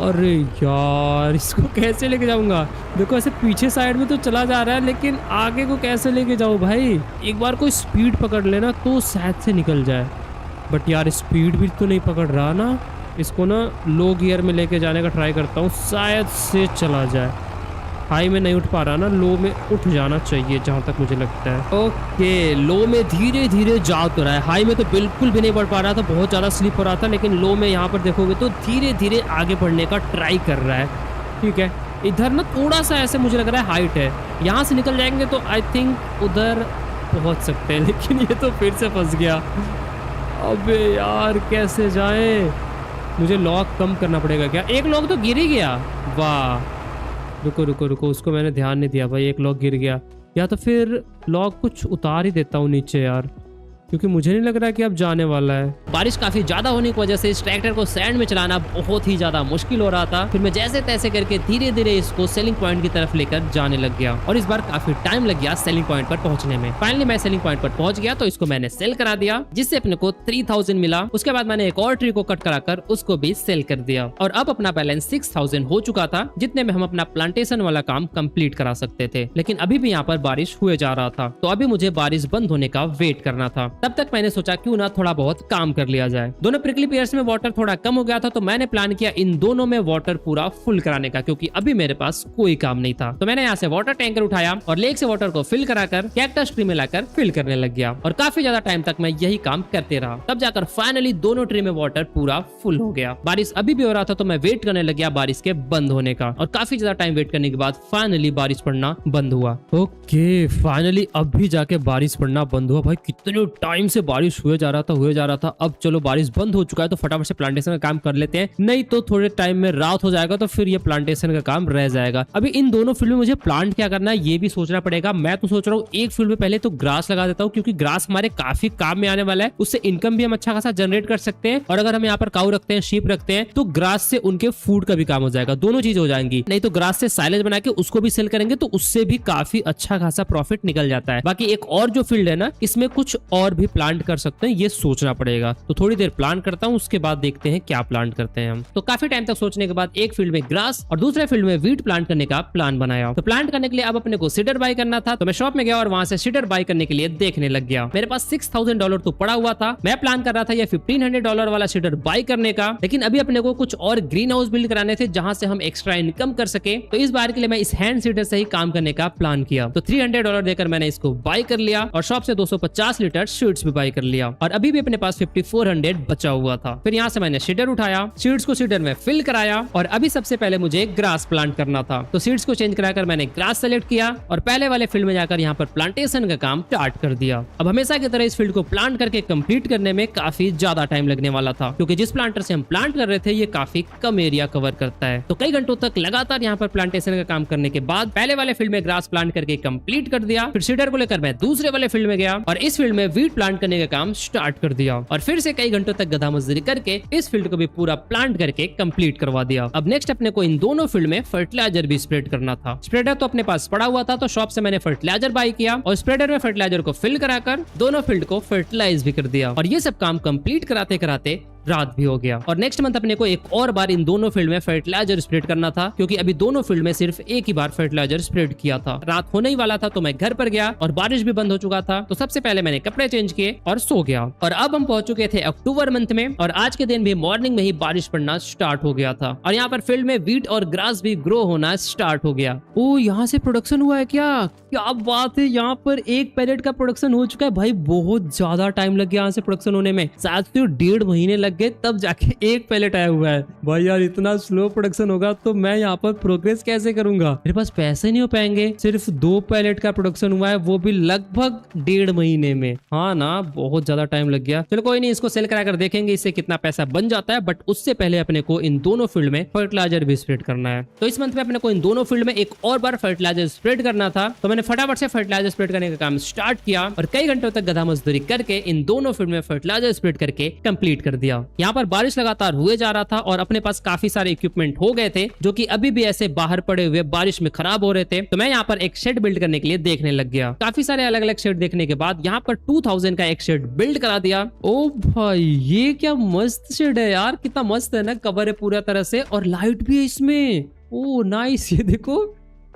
अरे यार, इसको कैसे लेके जाऊंगा? देखो ऐसे पीछे साइड में तो चला जा रहा है, लेकिन आगे को कैसे लेके जाऊं भाई? एक बार कोई स्पीड पकड़ लेना तो शायद से निकल जाए, बट यार स्पीड भी तो नहीं पकड़ रहा ना। इसको ना लो गियर में लेके जाने का ट्राई करता हूँ, शायद से चला जाए। हाई में नहीं उठ पा रहा ना, लो में उठ जाना चाहिए जहाँ तक मुझे लगता है। ओके, लो में धीरे धीरे जा तो रहा है, हाई में तो बिल्कुल भी नहीं बढ़ पा रहा था, बहुत ज़्यादा स्लिप हो रहा था, लेकिन लो में यहाँ पर देखोगे तो धीरे धीरे आगे बढ़ने का ट्राई कर रहा है। ठीक है, इधर ना थोड़ा सा ऐसे मुझे लग रहा है हाइट है, यहाँ से निकल जाएंगे तो आई थिंक उधर पहुँच सकते हैं, लेकिन ये तो फिर से फंस गया। अबे यार कैसे जाए? मुझे लॉक कम करना पड़ेगा क्या? एक लॉक तो गिर ही गया। वाह, रुको रुको रुको, उसको मैंने ध्यान नहीं दिया भाई, एक लॉक गिर गया। या तो फिर लॉक कुछ उतार ही देता हूँ नीचे यार, क्योंकि मुझे नहीं लग रहा है कि अब जाने वाला है। बारिश काफी ज्यादा होने की वजह से इस ट्रैक्टर को सैंड में चलाना बहुत ही ज्यादा मुश्किल हो रहा था। फिर मैं जैसे तैसे करके धीरे धीरे इसको सेलिंग पॉइंट की तरफ लेकर जाने लग गया, और इस बार काफी टाइम लग गया सेलिंग पॉइंट पर पहुंचने में। फाइनली मैं सेलिंग पॉइंट पर पहुंच गया, तो इसको मैंने सेल करा दिया, जिससे अपने को 3000 मिला। उसके बाद मैंने एक और ट्री को कट कराकर उसको भी सेल कर दिया, और अब अपना बैलेंस 6000 हो चुका था, जितने में हम अपना प्लांटेशन वाला काम कंप्लीट करा सकते थे। लेकिन अभी भी यहाँ पर बारिश हुए जा रहा था, तो अभी मुझे बारिश बंद होने का वेट करना था। तब तक मैंने सोचा क्यों ना थोड़ा बहुत काम कर लिया जाए। दोनों प्रिकली पेयर्स में वाटर थोड़ा कम हो गया था, तो मैंने प्लान किया इन दोनों में वाटर पूरा फुल कराने का, क्योंकि अभी मेरे पास कोई काम नहीं था। तो मैंने यहाँ से वाटर टैंकर उठाया और लेक से वाटर को फिल कराकर कैक्टस ट्री में लाकर फिल करने लग गया, और काफी ज्यादा टाइम तक मैं यही काम करते रहा। तब जाकर फाइनली दोनों ट्री में वाटर पूरा फुल हो गया। बारिश अभी भी हो रहा था, तो मैं वेट करने लग गया बारिश के बंद होने का, और काफी ज्यादा टाइम वेट करने के बाद फाइनली बारिश पड़ना बंद हुआ। ओके, फाइनली अब भी जाके बारिश पड़ना बंद हुआ। भाई कितने टाइम से बारिश हुए जा रहा था। अब चलो बारिश बंद हो चुका है, तो फटाफट से प्लांटेशन का काम कर लेते हैं, नहीं तो थोड़े टाइम में रात हो जाएगा, तो फिर ये प्लांटेशन का काम रह जाएगा। अभी इन दोनों फील्ड में मुझे प्लांट क्या करना है ये भी सोचना पड़ेगा। मैं तो सोच रहा हूँ एक फील्ड में पहले तो ग्रास लगा देता हूँ, क्योंकि ग्रास हमारे काफी काम में आने वाला है, उससे इनकम भी हम अच्छा खासा जनरेट कर सकते हैं, और अगर हम यहाँ पर काऊ रखते हैं, शीप रखते हैं, तो ग्रास से उनके फूड का भी काम हो जाएगा, दोनों चीज हो जाएंगी। नहीं तो ग्रास से साइलेज बना के उसको भी सेल करेंगे, तो उससे भी काफी अच्छा खासा प्रॉफिट निकल जाता है। बाकी एक और जो फील्ड है ना, इसमें कुछ और भी प्लांट कर सकते हैं, ये सोचना पड़ेगा। तो थोड़ी देर प्लान करता हूँ, उसके बाद देखते हैं क्या प्लांट करते हैं हम। तो काफी टाइम तक सोचने के बाद एक फील्ड में ग्रास और दूसरे फील्ड में वीट प्लांट करने का प्लान बनाया। तो प्लांट करने के लिए अब अपने को सीडर बाय करना था, तो मैं शॉप में गया और वहां से सीडर बाय करने के लिए देखने लग गया। मेरे पास $6000 तो पड़ा हुआ था। मैं प्लान कर रहा था ये $1500 वाला सीडर बाय करने का, लेकिन अभी अपने को कुछ और ग्रीन हाउस बिल्ड कराने थे, जहां से हम एक्स्ट्रा इनकम कर सके। तो इस बार के लिए मैं इस हैंड सीडर से ही काम करने का प्लान किया। तो $300 देकर मैंने इसको बाय कर लिया, और शॉप से 250 लीटर सीड्स भी बाय कर लिया, और अभी भी अपने पास 5400 बचा हुआ था। फिर यहाँ से मैंने सीडर उठाया, सीड्स को सीडर में फिल कराया, और अभी सबसे पहले मुझे ग्रास प्लांट करना था। तो सीड्स को चेंज कराकर मैंने ग्रास सेलेक्ट किया, और पहले वाले फील्ड में जाकर यहाँ पर प्लांटेशन का काम स्टार्ट कर दिया। अब हमेशा की तरह इस फील्ड को प्लांट करके कंप्लीट करने में काफी ज्यादा टाइम लगने वाला था, क्योंकि जिस प्लांटर से हम प्लांट कर रहे थे ये काफी कम एरिया कवर करता है। तो कई घंटों तक लगातार यहाँ पर प्लांटेशन का काम करने के बाद पहले वाले फील्ड में ग्रास प्लांट करके कंप्लीट कर दिया। फिर सीडर को लेकर मैं दूसरे वाले फील्ड में गया, और इस फील्ड में वीट प्लांट करने का काम स्टार्ट कर दिया, और फिर से कई घंटों तक गधा मजदूरी करके इस फील्ड को भी पूरा प्लांट करके कंप्लीट करवा दिया। अब नेक्स्ट अपने को इन दोनों फील्ड में फर्टिलाइजर भी स्प्रेड करना था। स्प्रेडर तो अपने पास पड़ा हुआ था, तो शॉप से मैंने फर्टिलाइजर बाय किया, और स्प्रेडर में फर्टिलाइजर को फिल कराकर दोनों फील्ड को फर्टिलाइज भी कर दिया। और ये सब काम कंप्लीट कराते कराते रात भी हो गया, और नेक्स्ट मंथ अपने को एक और बार इन दोनों फील्ड में फर्टिलाइजर स्प्रेड करना था, क्योंकि अभी दोनों फील्ड में सिर्फ एक ही बार फर्टिलाइजर स्प्रेड किया था। रात होने ही वाला था, तो मैं घर पर गया, और बारिश भी बंद हो चुका था। तो सबसे पहले मैंने कपड़े चेंज किए और सो गया। और अब हम पहुंच चुके थे अक्टूबर मंथ में, और आज के दिन भी मॉर्निंग में ही बारिश पड़ना स्टार्ट हो गया था, और यहाँ पर फील्ड में वीट और ग्रास भी ग्रो होना स्टार्ट हो गया। ओ, यहाँ से प्रोडक्शन हुआ है क्या? क्या बात है, यहाँ पर एक पैलेट का प्रोडक्शन हो चुका है। भाई बहुत ज्यादा टाइम लग गया यहाँ से प्रोडक्शन होने में, शायद तो 1.5 महीने लग गए, तब जाके एक पैलेट आया हुआ है। भाई यार इतना स्लो प्रोडक्शन होगा तो मैं यहाँ पर प्रोग्रेस कैसे करूंगा? मेरे पास पैसे नहीं हो पाएंगे। सिर्फ 2 पैलेट का प्रोडक्शन हुआ है, वो भी लगभग 1.5 महीने में। हाँ ना, बहुत ज्यादा टाइम लग गया। चलो कोई नहीं, इसको सेल कराकर देखेंगे इससे कितना पैसा बन जाता है, बट उससे पहले अपने को इन दोनों फील्ड में फर्टिलाइजर भी स्प्रेड करना है। तो इस मंथ में अपने को इन दोनों फील्ड में एक और बार फर्टिलाइजर स्प्रेड करना था, तो मैंने फटाफट से फर्टिलाइजर स्प्रेड करने का काम स्टार्ट किया, और कई घंटों तक गधा मजदूरी करके इन दोनों फील्ड में फर्टिलाइजर स्प्रेड करके कंप्लीट कर दिया। यहाँ पर बारिश लगातार हुए जा रहा था और अपने पास काफी सारे इक्विपमेंट हो गए थे जो कि अभी भी ऐसे बाहर पड़े हुए बारिश में खराब हो रहे थे। तो मैं यहाँ पर एक शेड बिल्ड करने के लिए देखने लग गया। काफी सारे अलग अलग शेड देखने के बाद यहाँ पर 2000 का एक शेड बिल्ड करा दिया। ओ भाई ये क्या मस्त शेड है यार, कितना मस्त है ना, कवर है पूरा तरह से और लाइट भी है इसमें। ओ नाइस, ये देखो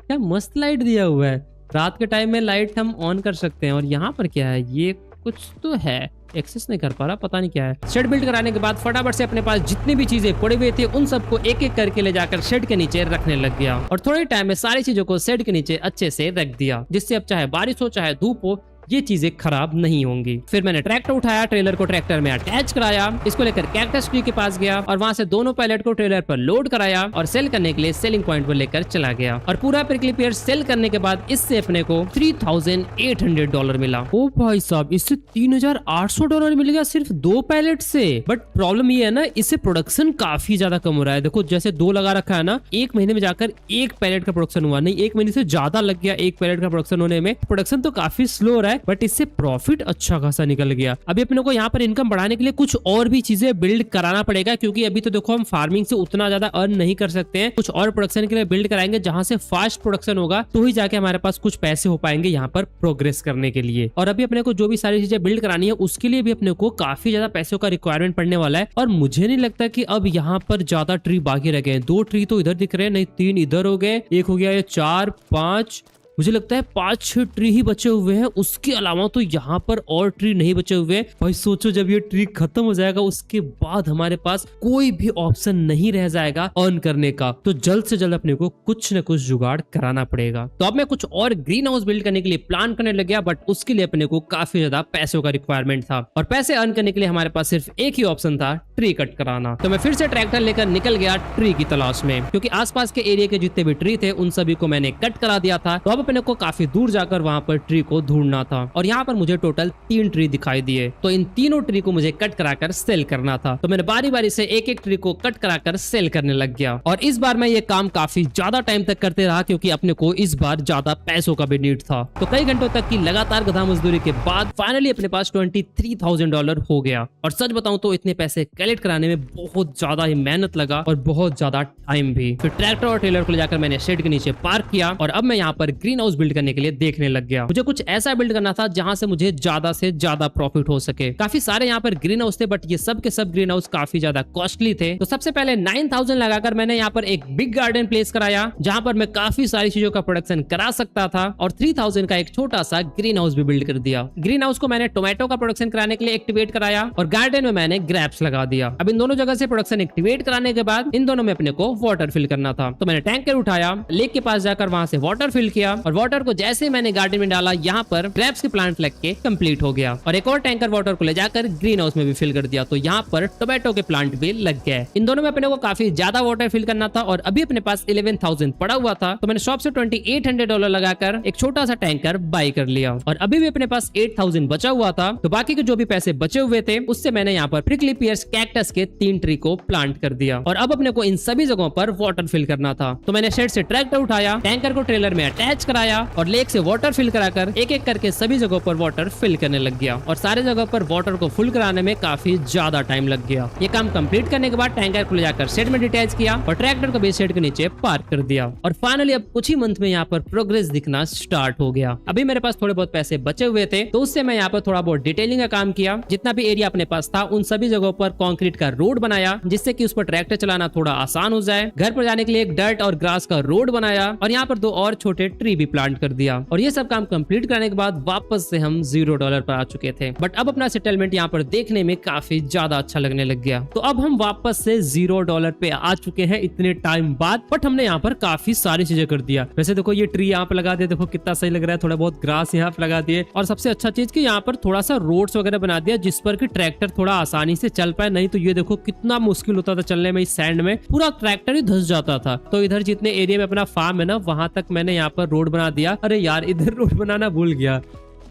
क्या मस्त लाइट दिया हुआ है। रात के टाइम में लाइट हम ऑन कर सकते हैं। और यहाँ पर क्या है, ये कुछ तो है, एक्सेस नहीं कर पा रहा, पता नहीं क्या है। शेड बिल्ड कराने के बाद फटाफट से अपने पास जितनी भी चीजें पड़ी हुई थी उन सबको एक एक करके ले जाकर शेड के नीचे रखने लग गया और थोड़े टाइम में सारी चीजों को शेड के नीचे अच्छे से रख दिया, जिससे अब चाहे बारिश हो चाहे धूप हो ये चीजें खराब नहीं होंगी। फिर मैंने ट्रैक्टर उठाया, ट्रेलर को ट्रैक्टर में अटैच कराया, इसको लेकर कैक्टस ट्री के पास गया और वहां से दोनों पैलेट को ट्रेलर पर लोड कराया और सेल करने के लिए सेलिंग पॉइंट पर लेकर चला गया। और पूरा प्रिकली पेयर सेल करने के बाद इससे अपने को $3,800 मिला। ओ भाई साहब, इससे $3,800 मिल गया सिर्फ 2 पैलेट से। बट प्रॉब्लम ये है ना, इससे प्रोडक्शन काफी ज्यादा कम हो रहा है। देखो जैसे 2 लगा रखा है ना, 1 महीने में जाकर 1 पैलेट का प्रोडक्शन हुआ, नहीं 1 महीने से ज्यादा लग गया 1 पैलेट का प्रोडक्शन होने में। प्रोडक्शन तो काफी स्लो हो रहा है बट इससे प्रॉफिट अच्छा खासा निकल गया। अभी अपने को यहाँ पर इनकम बढ़ाने के लिए कुछ और भी चीजें बिल्ड कराना पड़ेगा, क्योंकि अभी तो देखो हम फार्मिंग से उतना ज्यादा अर्न नहीं कर सकते हैं। कुछ और प्रोडक्शन के लिए बिल्ड कराएंगे जहां से फास्ट प्रोडक्शन होगा, तो ही जाके हमारे पास कुछ पैसे हो पाएंगे यहाँ पर प्रोग्रेस करने के लिए। और अभी अपने को जो भी सारी चीजें बिल्ड करानी है उसके लिए भी अपने को काफी ज्यादा पैसों का रिक्वायरमेंट पड़ने वाला है। और मुझे नहीं लगता कि अब यहाँ पर ज्यादा ट्री बाकी रह गए। 2 ट्री तो इधर दिख रहे हैं, नहीं 3 इधर हो गए, 1 हो गया, ये 4 5, मुझे लगता है 5-6 ट्री ही बचे हुए हैं। उसके अलावा तो यहाँ पर और ट्री नहीं बचे हुए। भाई सोचो जब ये ट्री खत्म हो जाएगा उसके बाद हमारे पास कोई भी ऑप्शन नहीं रह जाएगा अर्न करने का। तो जल्द से जल्द अपने को कुछ न कुछ जुगाड़ कराना पड़ेगा। तो अब मैं कुछ और ग्रीन हाउस बिल्ड करने के लिए प्लान करने लग गया, बट उसके लिए अपने को काफी ज्यादा पैसों का रिक्वायरमेंट था और पैसे अर्न करने के लिए हमारे पास सिर्फ एक ही ऑप्शन था, ट्री कट कराना। तो मैं फिर से ट्रैक्टर लेकर निकल गया ट्री की तलाश में, क्योंकि आसपास के एरिया के जितने भी ट्री थे उन सभी को मैंने कट करा दिया था। तो अब अपने को काफी दूर जाकर वहां पर ट्री को ढूंढना था और यहाँ पर मुझे टोटल 3 ट्री दिखाई दिए। तो इन तीनों ट्री को मुझे कट कराकर सेल करना था। तो मैंने बारी बारी से एक एक ट्री को कट कराकर सेल करने लग गया और इस बार मैं ये काम काफी ज्यादा टाइम तक करते रहा, क्योंकि अपने को इस बार ज्यादा पैसों का भी नीड था। तो कई घंटों तक की लगातार गधा मजदूरी के बाद फाइनली अपने पास $23,000 हो गया। और सच बताऊं तो इतने पैसे कलेक्ट कराने में बहुत ज्यादा ही मेहनत लगा और बहुत ज्यादा टाइम भी। फिर ट्रैक्टर और ट्रेलर को ले जाकर मैंने शेड के नीचे पार्क किया और अब मैं यहाँ पर ग्रीन हाउस बिल्ड करने के लिए देखने लग गया। मुझे कुछ ऐसा बिल्ड करना था जहां से मुझे ज्यादा से ज्यादा प्रॉफिट हो सके। काफी सारे यहाँ पर ग्रीन हाउस थे, बट ये सब के सब ग्रीन हाउस काफी ज्यादा कॉस्टली थे। तो सबसे पहले 9,000 लगाकर मैंने यहाँ पर एक बिग गार्डन प्लेस कराया, जहां पर मैं काफी सारी चीजों का प्रोडक्शन करा सकता था और 3,000 का एक छोटा सा ग्रीन हाउस भी बिल्ड कर दिया। ग्रीन हाउस को मैंने टोमेटो का प्रोडक्शन कराने के लिए एक्टिवेट कराया और गार्डन में मैंने ग्रेप्स लगा दिया। अब इन दोनों जगह से प्रोडक्शन एक्टिवेट कराने के बाद इन दोनों में अपने को वाटर फिल करना था। तो मैंने टैंकर उठाया, लेक के पास जाकर वहां से वाटर फिल किया और वाटर को जैसे ही मैंने गार्डन में डाला, यहाँ पर ग्रेप्स के प्लांट लग के कंप्लीट हो गया और एक और टैंकर वाटर को ले जाकर ग्रीन हाउस में भी फिल कर दिया। तो यहाँ पर टोमेटो के प्लांट भी लग गए। इन दोनों में अपने को काफी ज्यादा वाटर फिल करना था और अभी अपने पास 11,000 पड़ा हुआ था। तो मैंने शॉप से $2,800 लगाकर एक छोटा सा टैंकर बाई कर लिया और अभी भी अपने पास 8,000 बचा हुआ था। तो बाकी के जो भी पैसे बचे हुए थे उससे मैंने यहाँ पर प्रिकली पियर्स कैक्टस के 3 ट्री को प्लांट कर दिया और अब अपने को इन सभी जगहों पर वाटर फिल करना था। तो मैंने शेड से ट्रैक्टर उठाया, टैंकर को ट्रेलर में अटैच कराया और लेक से वाटर फिल कराकर एक एक करके सभी जगहों पर वाटर फिल करने लग गया और सारे जगह पर वाटर को फुल कराने में काफी ज्यादा टाइम लग गया। ये काम कंप्लीट करने के बाद टैंकर को ले जाकर शेड में डिटैच किया और ट्रैक्टर को भी शेड के नीचे पार्क कर दिया और फाइनली अब कुछ ही मंथ में यहाँ पर प्रोग्रेस दिखना स्टार्ट हो गया। अभी मेरे पास थोड़े बहुत पैसे बचे हुए थे, तो उससे मैं यहाँ पर थोड़ा बहुत डिटेलिंग का काम किया। जितना भी एरिया अपने पास था उन सभी जगहों पर कंक्रीट का रोड बनाया, जिससे कि उस पर ट्रैक्टर चलाना थोड़ा आसान हो जाए। घर पर जाने के लिए एक डर्ट और ग्रास का रोड बनाया और यहाँ पर 2 और छोटे ट्री भी प्लांट कर दिया और ये सब काम कंप्लीट करने के बाद वापस से हम $0 पर आ चुके थे। बट अब अपना सेटलमेंट यहाँ पर देखने में काफी ज्यादा अच्छा लगने लग गया। तो अब हम वापस से $0 पे आ चुके हैं इतने टाइम बाद। बट हमने यहाँ पर काफी सारी चीजें कर दिया। वैसे देखो ये ट्री यहाँ पे लगा दिया, देखो कितना सही लग रहा है। थोड़ा बहुत ग्रास यहाँ पे लगा दिए और सबसे अच्छा चीज कि यहाँ पर थोड़ा सा रोड्स वगैरह बना दिया, जिस पर कि ट्रैक्टर थोड़ा आसानी से चल पाए। नहीं तो ये देखो कितना मुश्किल होता था चलने में, इस सैंड में पूरा ट्रैक्टर ही धंस जाता था। तो इधर जितने एरिया में अपना फार्म है ना, वहां तक मैंने यहाँ पर रोड बना दिया। अरे यार इधर रोड बनाना भूल गया।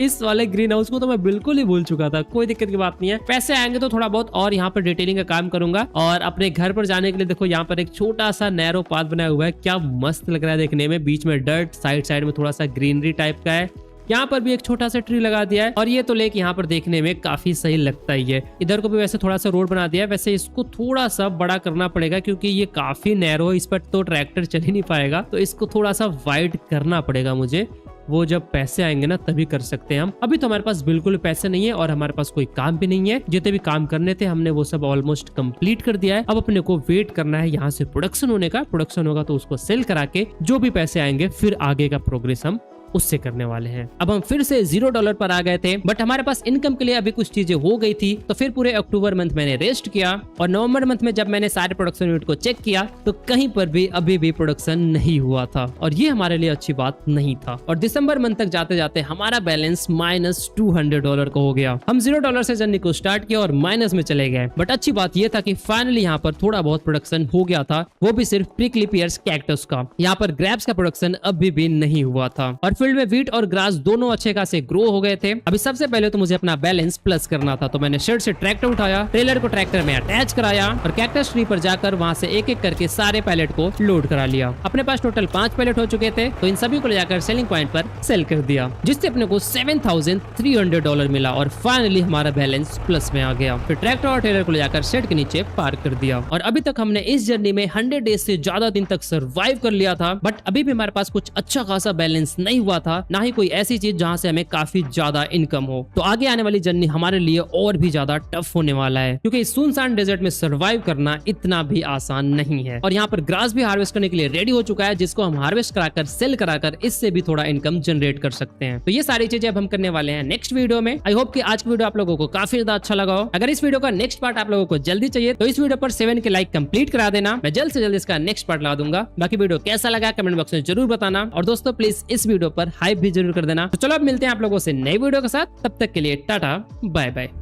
इस वाले ग्रीन हाउस को तो मैं बिल्कुल ही भूल चुका था। कोई दिक्कत की बात नहीं है, पैसे आएंगे तो थोड़ा बहुत और यहाँ पर डिटेलिंग का काम करूंगा। और अपने घर पर जाने के लिए देखो यहाँ पर एक छोटा सा नैरो पाथ बनाया हुआ है, क्या मस्त लग रहा है देखने में। बीच में डर्ट, साइड साइड में थोड़ा सा ग्रीनरी टाइप का है। यहाँ पर भी एक छोटा सा ट्री लगा दिया है और ये तो लेक यहाँ पर देखने में काफी सही लगता ही है। इधर को भी वैसे थोड़ा सा रोड बना दिया है, वैसे इसको थोड़ा सा बड़ा करना पड़ेगा क्योंकि ये काफी नैरो है, इस पर तो ट्रैक्टर चल ही नहीं पाएगा, तो इसको थोड़ा सा वाइड करना पड़ेगा मुझे। वो जब पैसे आएंगे ना तभी कर सकते हैं हम। अभी तो हमारे पास बिल्कुल पैसे नहीं है और हमारे पास कोई काम भी नहीं है। जितने भी काम करने थे हमने वो सब ऑलमोस्ट कंप्लीट कर दिया है। अब अपने को वेट करना है यहाँ से प्रोडक्शन होने का। प्रोडक्शन होगा तो उसको सेल करा के जो भी पैसे आएंगे फिर आगे का प्रोग्रेस हम उससे करने वाले हैं। अब हम फिर से $0 पर आ गए थे, बट हमारे पास इनकम के लिए अभी कुछ चीजें हो गई थी, तो फिर पूरे अक्टूबर मंथ मैंने रेस्ट किया और नवंबर मंथ में जब मैंने सारे प्रोडक्शन यूनिट को चेक किया तो कहीं पर भी अभी भी प्रोडक्शन नहीं हुआ था और ये हमारे लिए अच्छी बात नहीं था। और दिसंबर मंथ तक जाते जाते हमारा बैलेंस -$200 का हो गया। हम $0 से जर्नी को स्टार्ट किया और माइनस में चले गए, बट अच्छी बात यह था कि फाइनली यहाँ पर थोड़ा बहुत प्रोडक्शन हो गया था, वो भी सिर्फ प्रिकली पियर्स कैक्टस का। यहाँ पर ग्रैप्स का प्रोडक्शन अभी भी नहीं हुआ था और फील्ड में वीट और ग्रास दोनों अच्छे खासे ग्रो हो गए थे। अभी सबसे पहले तो मुझे अपना बैलेंस प्लस करना था, तो मैंने शेड से ट्रैक्टर उठाया, ट्रेलर को ट्रैक्टर में अटैच कराया और कैक्टस ट्री पर जाकर वहां से एक एक करके सारे पैलेट को लोड करा लिया। अपने पास टोटल 5 पैलेट हो चुके थे, तो इन सभी को ले जाकर सेलिंग पॉइंट पर सेल कर दिया, जिससे अपने को $7,300 मिला और फाइनली हमारा बैलेंस प्लस में आ गया। फिर ट्रैक्टर और ट्रेलर को ले जाकर शेड के नीचे पार्क कर दिया और अभी तक हमने इस जर्नी में 100 डेज से ज्यादा दिन तक सर्वाइव कर लिया था, बट अभी भी हमारे पास कुछ अच्छा खासा बैलेंस नहीं हुआ था, ना ही कोई ऐसी चीज जहां से हमें काफी ज्यादा इनकम हो। तो आगे आने वाली जर्नी हमारे लिए और भी ज्यादा टफ होने वाला है, क्योंकि इस सुनसान डेजर्ट में सर्वाइव करना इतना भी आसान नहीं है। और यहाँ पर ग्रास भी हार्वेस्ट करने के लिए रेडी हो चुका है, जिसको हम हार्वेस्ट कराकर सेल कराकर इससे भी थोड़ा इनकम जनरेट कर सकते हैं। तो ये सारी चीजें अब हम करने वाले हैं नेक्स्ट वीडियो में। आई होप कि आज की वीडियो आप लोगों को काफी ज्यादा अच्छा लगा हो। अगर इस वीडियो का नेक्स्ट पार्ट आप लोगों को जल्दी चाहिए तो इस वीडियो पर 7 के लाइक कंप्लीट करा देना, मैं जल्द से जल्द इसका नेक्स्ट पार्ट ला दूंगा। बाकी वीडियो कैसा लगा कमेंट बॉक्स में जरूर बताना और दोस्तों प्लीज इस वीडियो पर हाइप भी जरूर कर देना। तो चलो अब मिलते हैं आप लोगों से नई वीडियो के साथ, तब तक के लिए टाटा बाय बाय।